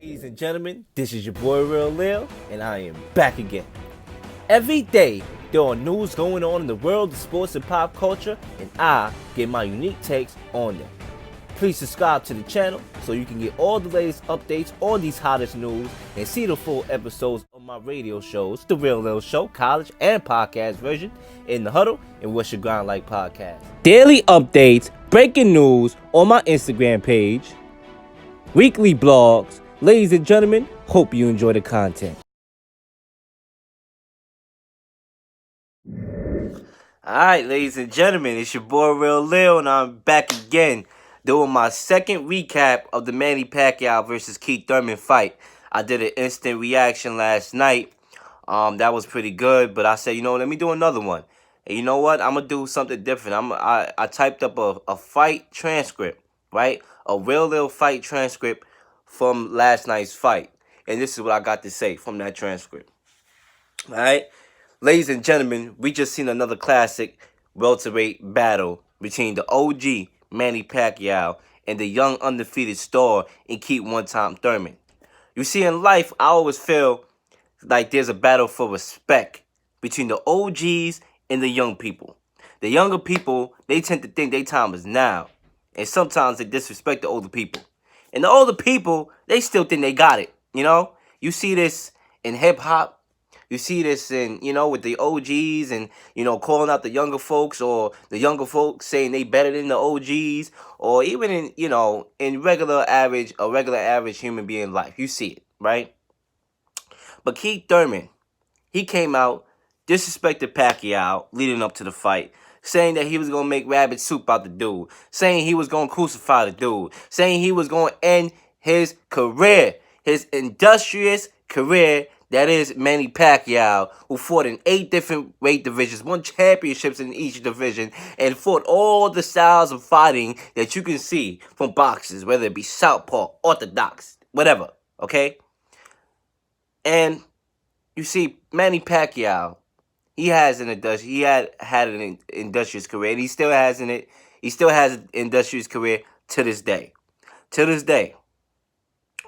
Ladies and gentlemen, this is your boy Real Lil, and I am back again. Every day, there are news going on in the world of sports and pop culture, and I get my unique takes on them. Please subscribe to the channel so you can get all the latest updates on these hottest news and see the full episodes of my radio shows, The Real Lil Show, college and podcast version, In the Huddle, and What's Your Grind Like podcast. Daily updates, breaking news on my Instagram page, weekly blogs. Ladies and gentlemen, hope you enjoy the content. Alright, ladies and gentlemen, it's your boy Real Lil, and I'm back again doing my second recap of the Manny Pacquiao versus Keith Thurman fight. I did an instant reaction last night. That was pretty good, but I said, let me do another one. And you know what? I'm gonna do something different. I typed up a fight transcript, right? A Real Lil fight transcript from last night's fight. And this is what I got to say from that transcript. All right? Ladies and gentlemen, we just seen another classic welterweight battle between the OG Manny Pacquiao and the young undefeated star in Keith one-time Thurman. You see, in life, I always feel like there's a battle for respect between the OGs and the young people. The younger people, they tend to think their time is now. And sometimes they disrespect the older people. And the older people, they still think they got it, You see this in hip-hop. You see this in, with the OGs and, calling out the younger folks, or the younger folks saying they better than the OGs, or even in, in a regular average human being life. You see it, right? But Keith Thurman, he came out, disrespected Pacquiao leading up to the fight, saying that he was going to make rabbit soup out the dude, saying he was going to crucify the dude, saying he was going to end his career, his industrious career, that is Manny Pacquiao, who fought in 8 different weight divisions, won championships in each division, and fought all the styles of fighting that you can see from boxers, whether it be southpaw, orthodox, whatever, okay? And you see, Manny Pacquiao, he had an industrious career, and he still has an industrious career to this day. To this day.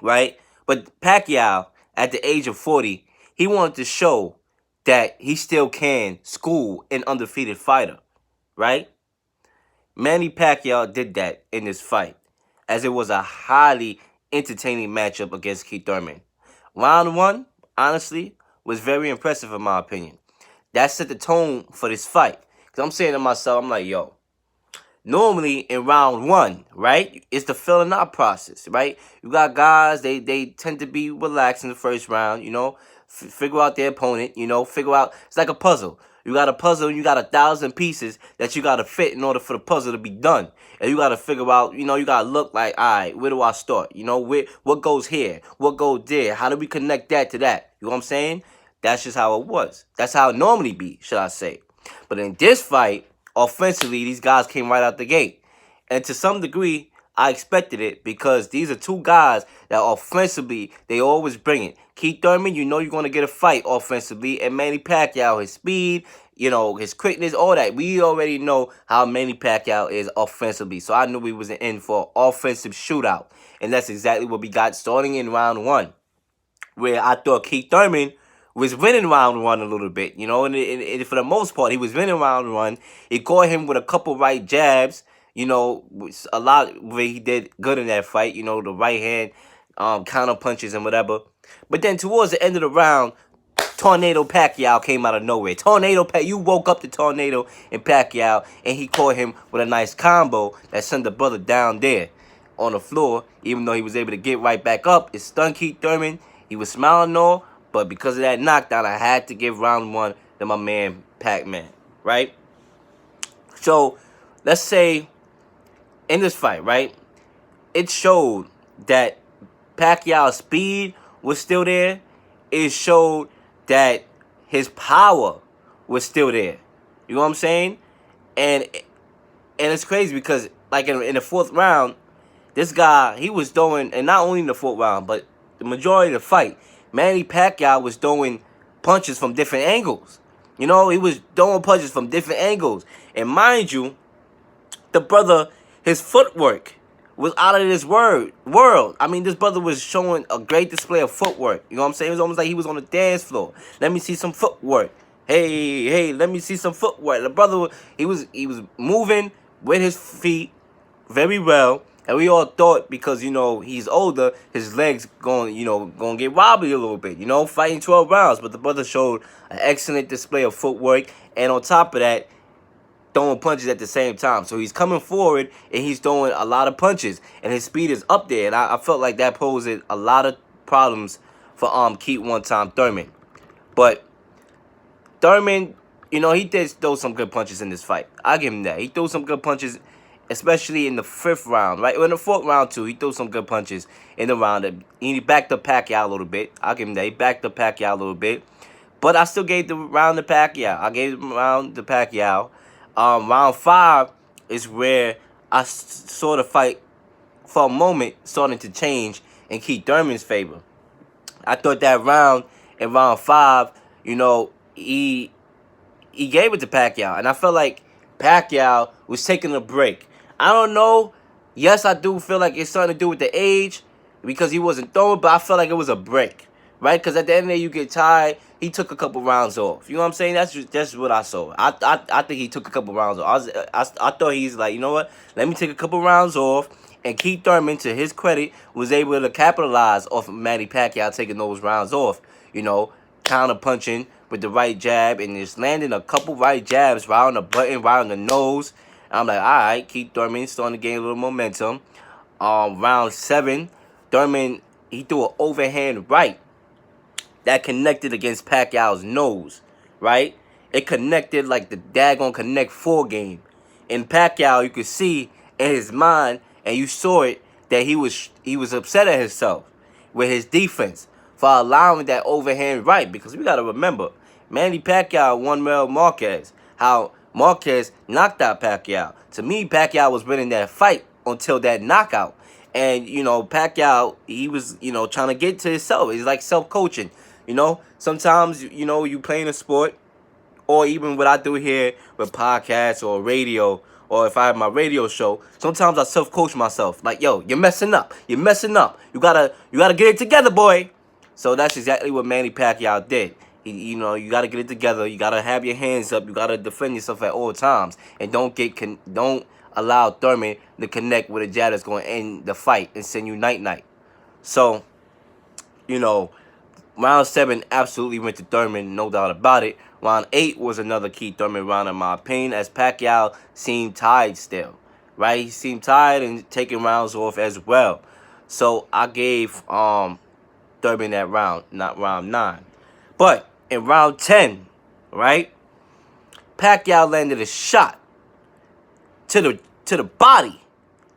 Right? But Pacquiao, at the age of 40, he wanted to show that he still can school an undefeated fighter. Right? Manny Pacquiao did that in this fight, as it was a highly entertaining matchup against Keith Thurman. Round 1, honestly, was very impressive in my opinion. That set the tone for this fight. Because I'm saying to myself, I'm like, yo, normally in round 1, right, it's the filling out process, right? You got guys, they tend to be relaxed in the first round, figure out their opponent, figure out, it's like a puzzle. You got a puzzle, you got 1,000 pieces that you got to fit in order for the puzzle to be done. And you got to figure out, you got to look like, all right, where do I start? What goes here? What goes there? How do we connect that to that? You know what I'm saying? That's just how it was. That's how it normally be, should I say. But in this fight, offensively, these guys came right out the gate. And to some degree, I expected it, because these are two guys that offensively, they always bring it. Keith Thurman, you're going to get a fight offensively. And Manny Pacquiao, his speed, his quickness, all that. We already know how Manny Pacquiao is offensively. So I knew we was in for an offensive shootout. And that's exactly what we got starting in round 1, where I thought Keith Thurman was winning round 1 a little bit, and for the most part, he was winning round 1. He caught him with a couple right jabs, a lot where he did good in that fight, the right hand counter punches and whatever. But then towards the end of the round, Tornado Pacquiao came out of nowhere. You woke up the Tornado in Pacquiao, and he caught him with a nice combo that sent the brother down there on the floor. Even though he was able to get right back up, it stunned Keith Thurman. He was smiling and all. But because of that knockdown, I had to give round 1 to my man, Pac-Man, right? So, let's say, in this fight, right, it showed that Pacquiao's speed was still there. It showed that his power was still there. You know what I'm saying? And it's crazy because, like, in the 4th round, this guy, he was throwing, and not only in the 4th round, but the majority of the fight, Manny Pacquiao was throwing punches from different angles. He was throwing punches from different angles. And mind you, the brother, his footwork was out of this world. I mean, this brother was showing a great display of footwork. You know what I'm saying? It was almost like he was on the dance floor. Let me see some footwork. Hey, let me see some footwork. The brother, he was moving with his feet very well. And we all thought, because, he's older, his legs going to get wobbly a little bit, fighting 12 rounds. But the brother showed an excellent display of footwork. And on top of that, throwing punches at the same time. So he's coming forward and he's throwing a lot of punches. And his speed is up there. And I felt like that posed a lot of problems for Keith one-time Thurman. But Thurman, he did throw some good punches in this fight. I'll give him that. He threw some good punches, especially in the 5th round, right? Or in the 4th round, too. He threw some good punches in the round. He backed up Pacquiao a little bit. I'll give him that. He backed up Pacquiao a little bit. But I still gave the round to Pacquiao. I gave the round to Pacquiao. Round 5 is where I saw the fight, for a moment, starting to change in Keith Thurman's favor. I thought that round, in round 5, he gave it to Pacquiao. And I felt like Pacquiao was taking a break. I don't know. Yes, I do feel like it's something to do with the age, because he wasn't throwing, but I felt like it was a break, right? Because at the end of the day, you get tired. He took a couple rounds off. You know what I'm saying? That's what I saw. I think he took a couple rounds off. I thought he's like, you know what? Let me take a couple rounds off. And Keith Thurman, to his credit, was able to capitalize off of Manny Pacquiao taking those rounds off. Counter punching with the right jab and just landing a couple right jabs right on the button, right on the nose. And I'm like, all right, Keith Thurman starting to gain a little momentum. Round 7, Thurman, he threw an overhand right that connected against Pacquiao's nose, right? It connected like the daggone Connect 4 game. In Pacquiao, you could see in his mind, and you saw it, that he was upset at himself with his defense for allowing that overhand right. Because we got to remember, Manny Pacquiao won Marquez. How Marquez knocked out Pacquiao. To me, Pacquiao was winning that fight until that knockout. And, Pacquiao, he was, trying to get to himself. He's like self-coaching. Sometimes, you playing a sport, or even what I do here with podcasts or radio, or if I have my radio show, sometimes I self-coach myself. Like, yo, you're messing up. You're messing up. You gotta get it together, boy. So that's exactly what Manny Pacquiao did. You gotta get it together. You gotta have your hands up. You gotta defend yourself at all times, and don't allow Thurman to connect with a jab that's going to end the fight and send you night-night. So, round 7 absolutely went to Thurman, no doubt about it. Round 8 was another Keith Thurman round, in my opinion, as Pacquiao seemed tired still, right? He seemed tired and taking rounds off as well. So I gave Thurman that round, not round 9. But in round 10, right, Pacquiao landed a shot to the body,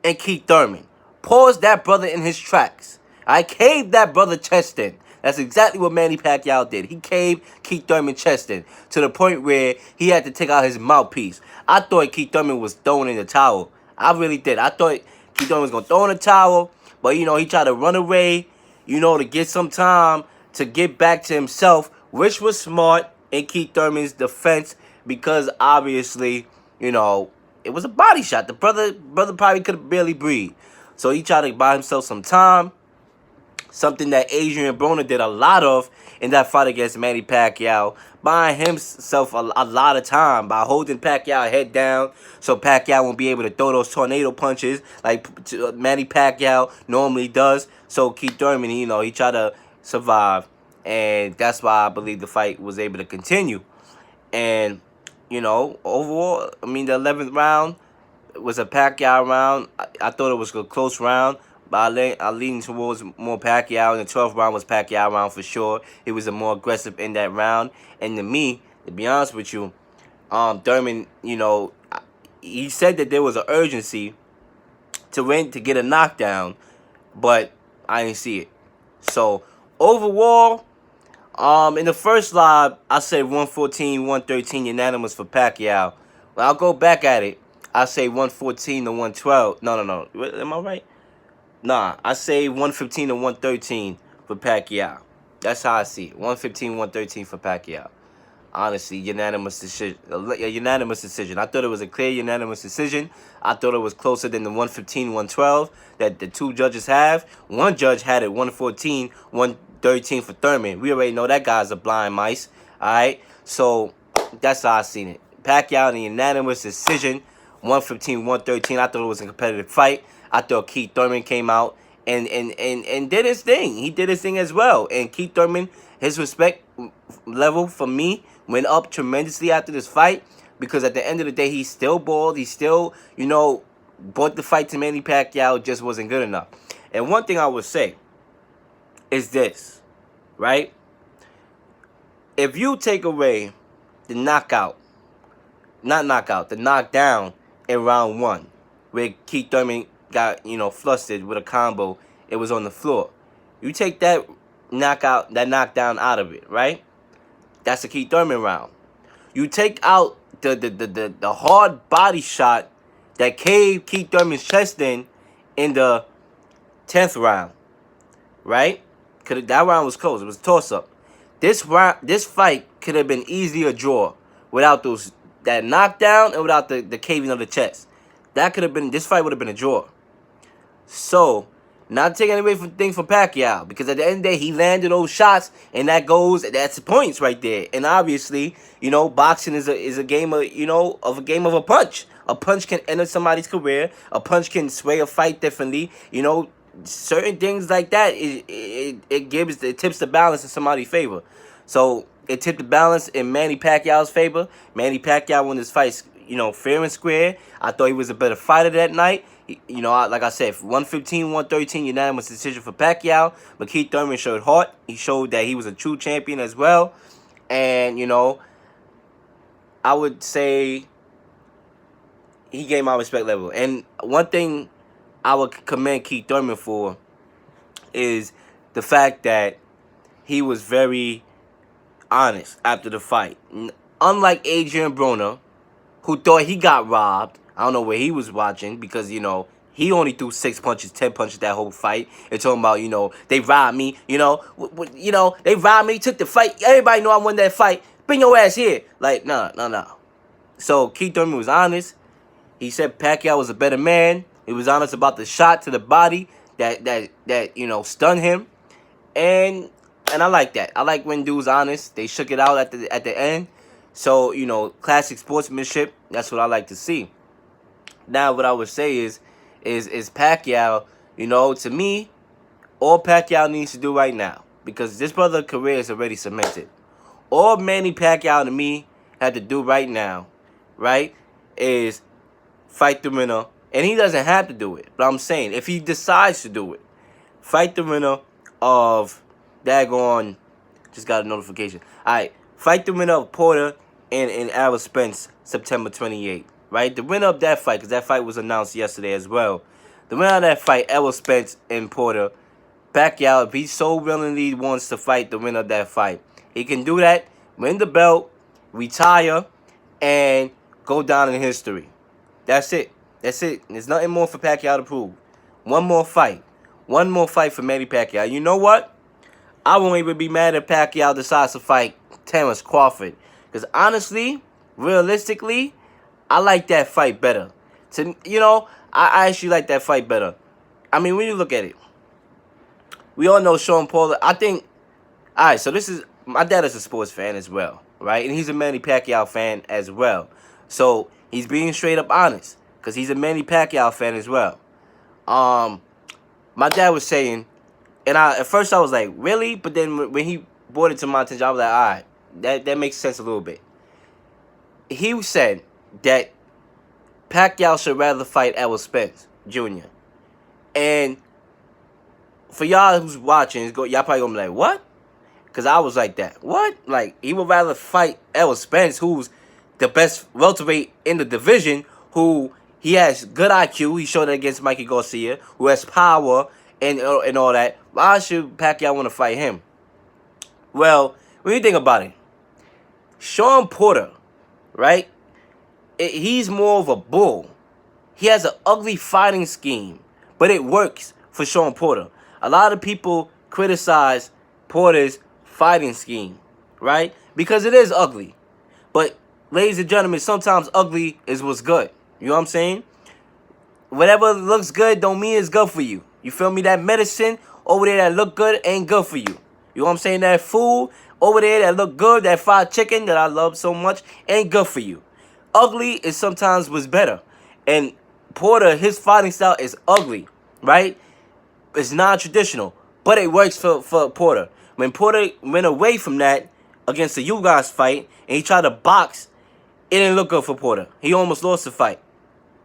and Keith Thurman paused that brother in his tracks. I caved that brother chest in. That's exactly what Manny Pacquiao did. He caved Keith Thurman chest in to the point where he had to take out his mouthpiece. I thought Keith Thurman was throwing in the towel. I really did. I thought Keith Thurman was going to throw in the towel, but, he tried to run away, to get some time to get back to himself, which was smart in Keith Thurman's defense, because obviously, it was a body shot. The brother probably could have barely breathed. So he tried to buy himself some time, something that Adrian Broner did a lot of in that fight against Manny Pacquiao, buying himself a lot of time by holding Pacquiao head down so Pacquiao won't be able to throw those tornado punches like Manny Pacquiao normally does. So Keith Thurman, he tried to survive, and that's why I believe the fight was able to continue. And overall, the 11th round was a Pacquiao round. I thought it was a close round, but I leaned towards more Pacquiao. And the 12th round was Pacquiao round for sure. He was more aggressive in that round. And to me, to be honest with you, Thurman, he said that there was an urgency to get a knockdown, but I didn't see it. So overall, in the first live, I said 114, 113 unanimous for Pacquiao. When I'll go back at it, I say 114 to 112. No. Am I right? Nah, I say 115 to 113 for Pacquiao. That's how I see it. 115, 113 for Pacquiao. Honestly, unanimous decision. A unanimous decision. I thought it was a clear unanimous decision. I thought it was closer than the 115-112 that the two judges have. One judge had it 114-113 for Thurman. We already know that guy's a blind mice. All right, so that's how I seen it. Pacquiao in a unanimous decision, 115-113. I thought it was a competitive fight. I thought Keith Thurman came out and did his thing. He did his thing as well. And Keith Thurman, his respect level for me went up tremendously after this fight, because at the end of the day, he still balled. He still, brought the fight to Manny Pacquiao. Just wasn't good enough. And one thing I would say is this, right? If you take away the the knockdown in round 1, where Keith Thurman got, flustered with a combo, it was on the floor. You take that knockdown out of it, right? That's the Keith Thurman round. You take out the hard body shot that caved Keith Thurman's chest in the 10th round, right? That round was close. It was a toss-up. This fight could have been easily a draw without that knockdown and without the caving of the chest. This fight would have been a draw. So, not taking away from things from Pacquiao, because at the end of the day, he landed those shots, and that's points right there. And obviously, boxing is a game of a punch. A punch can end somebody's career. A punch can sway a fight differently. Certain things like that. It tips the balance in somebody's favor. So it tipped the balance in Manny Pacquiao's favor. Manny Pacquiao won this fight, fair and square. I thought he was a better fighter that night. Like I said, 115-113 unanimous decision for Pacquiao. But Keith Thurman showed heart. He showed that he was a true champion as well. And, I would say he gave my respect level. And one thing I would commend Keith Thurman for is the fact that he was very honest after the fight. Unlike Adrian Broner, who thought he got robbed. I don't know where he was watching, because, he only threw 6 punches, 10 punches that whole fight. They're talking about, they robbed me, they robbed me, took the fight. Everybody know I won that fight. Bring your ass here. Like, no. So Keith Thurman was honest. He said Pacquiao was a better man. He was honest about the shot to the body that stunned him. And I like that. I like when dudes honest. They shook it out at the end. So, classic sportsmanship. That's what I like to see. Now, what I would say is Pacquiao, to me, all Pacquiao needs to do right now, because this brother's career is already cemented. All Manny Pacquiao, to me, had to do right now, right, is fight the winner. And he doesn't have to do it, but I'm saying, if he decides to do it, fight the winner of daggone, just got a notification. All right, fight the winner of Porter and Errol Spence September 28th. Right? The winner of that fight, because that fight was announced yesterday as well. The winner of that fight, Errol Spence and Porter. Pacquiao, if he so willingly wants to fight the winner of that fight, he can do that, win the belt, retire, and go down in history. That's it. That's it. There's nothing more for Pacquiao to prove. One more fight. One more fight for Manny Pacquiao. You know what? I won't even be mad if Pacquiao decides to fight Terrence Crawford. Because honestly, realistically, I like that fight better. I actually like that fight better. I mean, when you look at it, we all know Sean Paul. I think, all right, so my dad is a sports fan as well, right? And he's a Manny Pacquiao fan as well. So he's being straight up honest, because he's a Manny Pacquiao fan as well. My dad was saying, and at first I was like, really? But then when he brought it to my attention, I was like, all right, that makes sense a little bit. He said that Pacquiao should rather fight Errol Spence Jr. And for y'all who's watching, y'all probably gonna be like, what? Because I was like that. What? Like, he would rather fight Errol Spence, who's the best welterweight in the division, who he has good IQ. He showed it against Mikey Garcia, who has power and all that. Why should Pacquiao want to fight him? Well, when you think about it, Sean Porter, right? He's more of a bull. He has an ugly fighting scheme, but it works for Sean Porter. A lot of people criticize Porter's fighting scheme, right? Because it is ugly. But, ladies and gentlemen, sometimes ugly is what's good. You know what I'm saying? Whatever looks good don't mean it's good for you. You feel me? That medicine over there that look good ain't good for you. You know what I'm saying? That food over there that look good, that fried chicken that I love so much, ain't good for you. Ugly is sometimes what's better. And Porter, his fighting style is ugly, right? It's non-traditional, but it works for Porter. When Porter went away from that against the you guys fight, and he tried to box, it didn't look good for Porter. He almost lost the fight.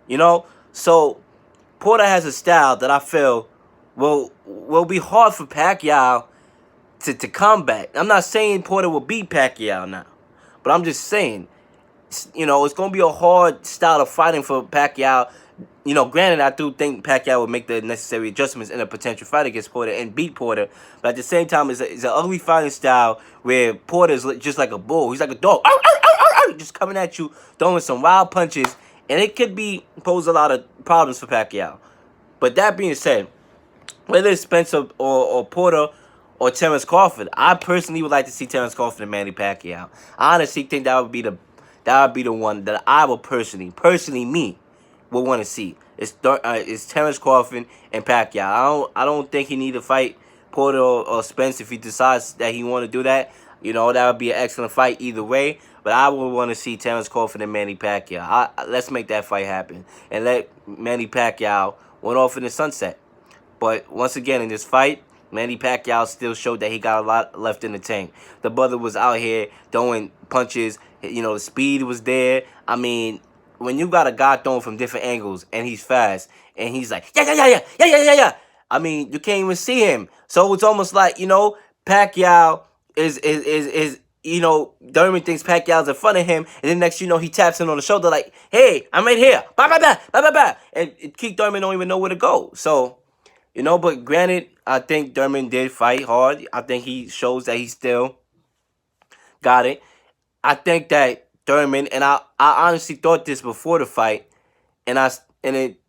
You know? So Porter has a style that I feel will be hard for Pacquiao to combat. I'm not saying Porter will beat Pacquiao now, but I'm just saying, you know, it's going to be a hard style of fighting for Pacquiao. You know, granted, I do think Pacquiao would make the necessary adjustments in a potential fight against Porter and beat Porter. But at the same time, it's an ugly fighting style where Porter's just like a bull. He's like a dog. Arr, arr, arr, arr, just coming at you, throwing some wild punches. And it could pose a lot of problems for Pacquiao. But that being said, whether it's Spencer or Porter or Terence Crawford, I personally would like to see Terence Crawford and Manny Pacquiao. I honestly think that would be the one that I would personally me would want to see. It's Terence Crawford and Pacquiao. I don't think he need to fight Porter or Spence if he decides that he want to do that. You know, that would be an excellent fight either way. But I would want to see Terence Crawford and Manny Pacquiao. Let's make that fight happen and let Manny Pacquiao went off in the sunset. But once again, in this fight, Manny Pacquiao still showed that he got a lot left in the tank. The brother was out here throwing punches. You know, the speed was there. I mean, when you got a guy throwing from different angles and he's fast and he's like, yeah. I mean, you can't even see him. So it's almost like, you know, Pacquiao is you know, Thurman thinks Pacquiao's in front of him, and then next you know, he taps him on the shoulder like, hey, I'm right here. Bah, bah, bah, bah, bah, bah. And Keith Thurman don't even know where to go. So, you know, but granted, I think Thurman did fight hard. I think he shows that he still got it. I think that Thurman, and I honestly thought this before the fight, and it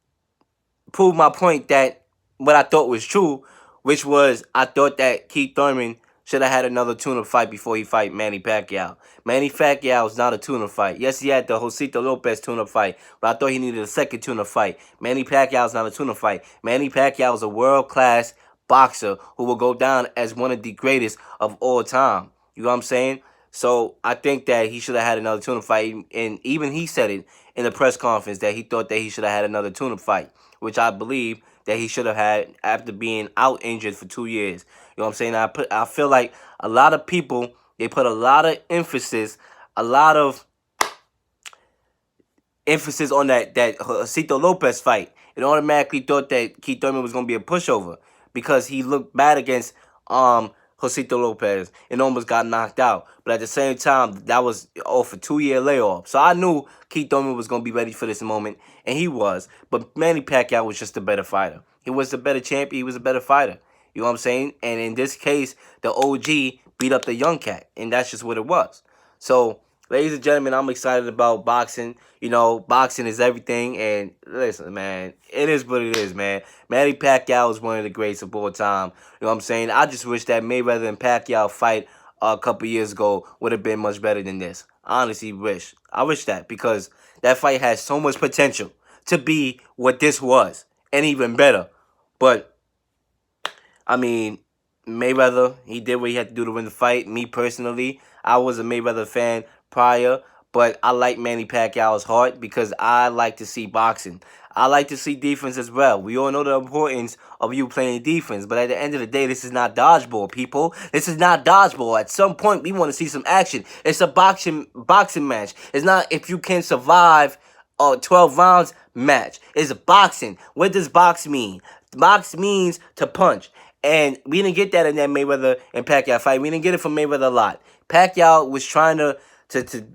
proved my point that what I thought was true, which was I thought that Keith Thurman should have had another tune-up fight before he fight Manny Pacquiao. Manny Pacquiao is not a tune-up fight. Yes, he had the Josito Lopez tune-up fight, but I thought he needed a second tune-up fight. Manny Pacquiao is not a tune-up fight. Manny Pacquiao is a world-class boxer who will go down as one of the greatest of all time. You know what I'm saying? So I think that he should have had another tune-up fight, and even he said it in the press conference that he thought that he should have had another tune-up fight, which I believe that he should have had after being out injured for 2 years. You know what I'm saying? I feel like a lot of people, they put a lot of emphasis on that Josito Lopez fight, and automatically thought that Keith Thurman was gonna be a pushover because he looked bad against Josito Lopez and almost got knocked out. But at the same time, that was off a 2-year layoff. So I knew Keith Thurman was going to be ready for this moment, and he was. But Manny Pacquiao was just a better fighter. He was a better champion. He was a better fighter. You know what I'm saying? And in this case, the OG beat up the young cat, and that's just what it was. So, ladies and gentlemen, I'm excited about boxing. You know, boxing is everything. And listen, man, it is what it is, man. Manny Pacquiao is one of the greats of all time. You know what I'm saying? I just wish that Mayweather and Pacquiao fight a couple years ago would have been much better than this. Honestly, wish. I wish that because that fight has so much potential to be what this was and even better. But, I mean, Mayweather, he did what he had to do to win the fight. Me personally, I was a Mayweather fan prior, but I like Manny Pacquiao's heart because I like to see boxing. I like to see defense as well. We all know the importance of you playing defense, but at the end of the day, this is not dodgeball, people. This is not dodgeball. At some point, we want to see some action. It's a boxing match. It's not if you can survive a 12 rounds match. It's boxing. What does box mean? Box means to punch. And we didn't get that in that Mayweather and Pacquiao fight. We didn't get it from Mayweather a lot. Pacquiao was trying to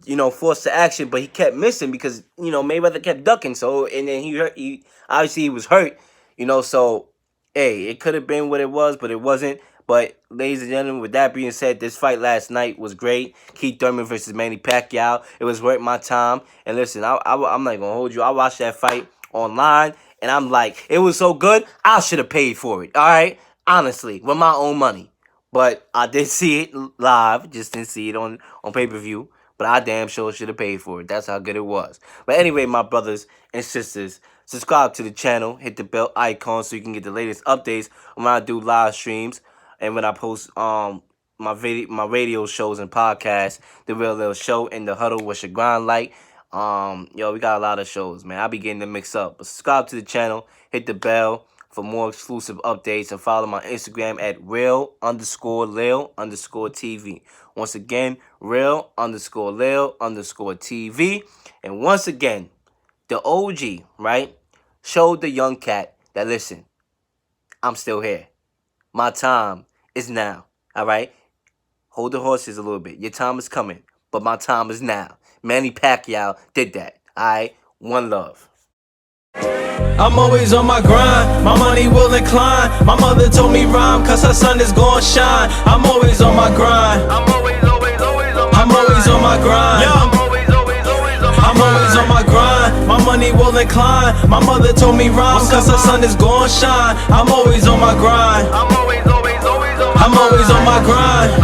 you know, force the action, but he kept missing because, you know, Mayweather kept ducking. So, and then he obviously he was hurt, you know, so, hey, it could have been what it was, but it wasn't. But, ladies and gentlemen, with that being said, this fight last night was great. Keith Thurman versus Manny Pacquiao. It was worth my time. And listen, I'm not going to hold you. I watched that fight online, and I'm like, it was so good, I should have paid for it, all right? Honestly, with my own money. But I did see it live, just didn't see it on pay-per-view. but I damn sure should have paid for it. That's how good it was. But anyway, my brothers and sisters, subscribe to the channel, hit the bell icon so you can get the latest updates when I do live streams and when I post my radio shows and podcasts, The Real Lil Show and The Huddle, What's Your Grind Like. Yo, we got a lot of shows, man. I'll be getting to mix up. But subscribe to the channel, hit the bell for more exclusive updates, and follow my Instagram at real_Lil_TV. Once again, real_Lil_TV. And once again, the OG, right, showed the young cat that, listen, I'm still here. My time is now, all right? Hold the horses a little bit. Your time is coming, but my time is now. Manny Pacquiao did that, all right? One love. I'm always on my grind, my money will incline. My mother told me rhyme, cause her son is gon' shine. I'm always on my grind. I'm always on my grind. I'm always on my grind, my money will incline. My mother told me rhyme, cause her son is gon' shine. I'm always on my grind. I'm always on my grind.